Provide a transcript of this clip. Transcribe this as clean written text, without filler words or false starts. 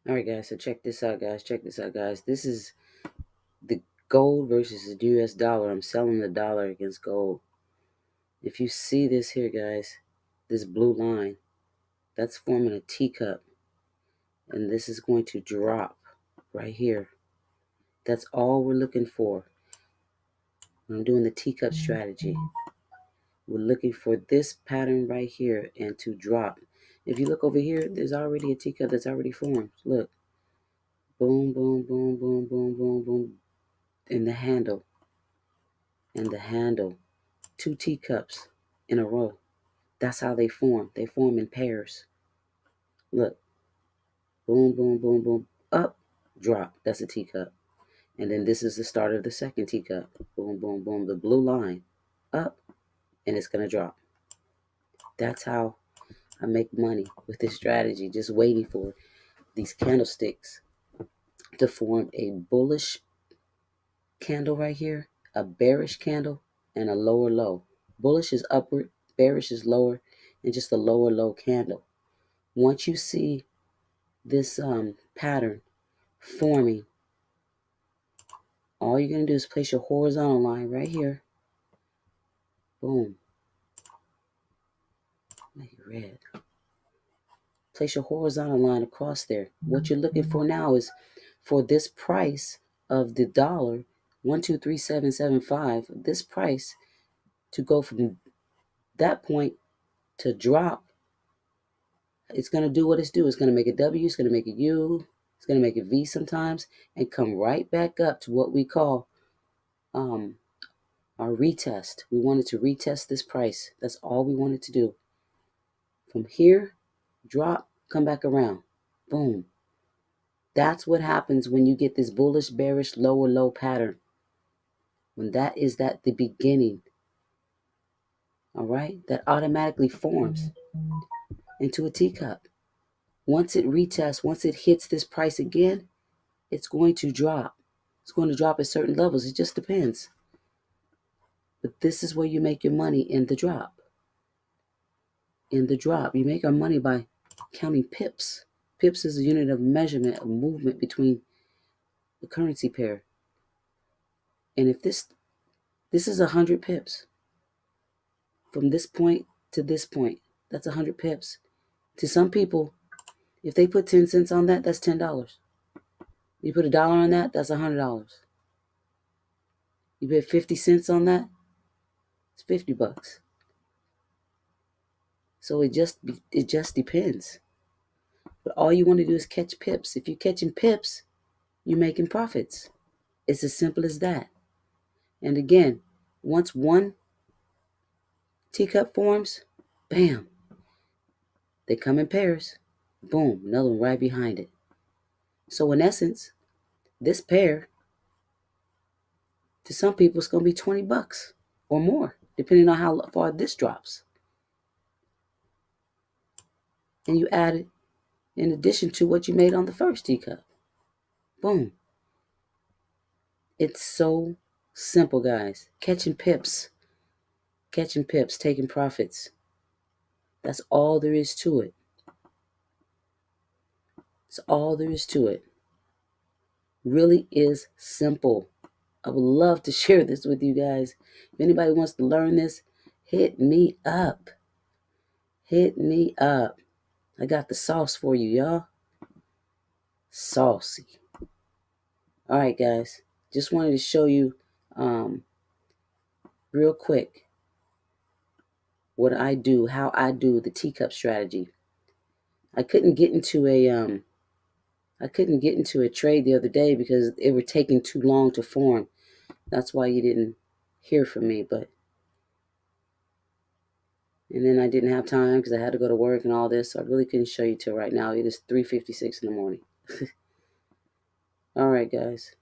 All right, guys. So check this out, guys. Check this out, guys. This is the gold versus the US dollar. I'm selling the dollar against gold. If you see this here, guys, this blue line, that's forming a teacup. And this is going to drop right here. That's all we're looking for. When I'm doing the teacup strategy, we're looking for this pattern right here and to drop. If you look over here, there's already a teacup that's already formed. Look. Boom, boom, boom, boom, boom, boom, boom. And the handle. And the handle. 2 teacups in a row. That's how they form. They form in pairs. Look. Boom, boom, boom, boom. Up, drop. That's a teacup. And then this is the start of the second teacup. Boom, boom, boom. The blue line. Up, and it's going to drop. That's how I make money with this strategy. Just waiting for these candlesticks to form a bullish candle right here, a bearish candle, and a lower low. Bullish is upward, bearish is lower, and just a lower low candle. Once you see this pattern forming, all you're going to do is place your horizontal line right here. Boom. Make it red. Place your horizontal line across there. What you're looking for now is for this price of the dollar, 123775, this price to go from that point to drop. It's going to do what it's do. It's going to make a W. It's going to make a U. It's going to make a V sometimes and come right back up to what we call our retest. We wanted to retest this price. That's all we wanted to do. From here, drop, come back around. Boom. That's what happens when you get this bullish, bearish, lower low pattern. When that is the beginning. All right? That automatically forms into a teacup. Once it retests, once it hits this price again, it's going to drop. It's going to drop at certain levels. It just depends. But this is where you make your money in the drop. In the drop, you make our money by counting pips. Pips is a unit of measurement, of movement between the currency pair. And if this is 100 pips. From this point to this point, that's 100 pips. To some people, if they put 10 cents on that, that's $10. You put $1 on that, that's $100. You put 50 cents on that, it's $50. So it just depends. But all you want to do is catch pips. If you're catching pips, you're making profits. It's as simple as that. And again, once one teacup forms, bam, they come in pairs. Boom, another one right behind it. So in essence, this pair, to some people, it's going to be $20 or more, depending on how far this drops. And you add it in addition to what you made on the first teacup. Boom. It's so simple, guys. Catching pips, taking profits. That's all there is to it. It's all there is to it. Really is simple. I would love to share this with you guys. If anybody wants to learn this, hit me up. Hit me up. I got the sauce for you, y'all. Saucy. All right, guys. Just wanted to show you real quick what I do, how I do the teacup strategy. I couldn't get into a trade the other day because it were taking too long to form. That's why you didn't hear from me, and then I didn't have time because I had to go to work and all this, so I really couldn't show you till right now. It is 3:56 in the morning. All right, guys.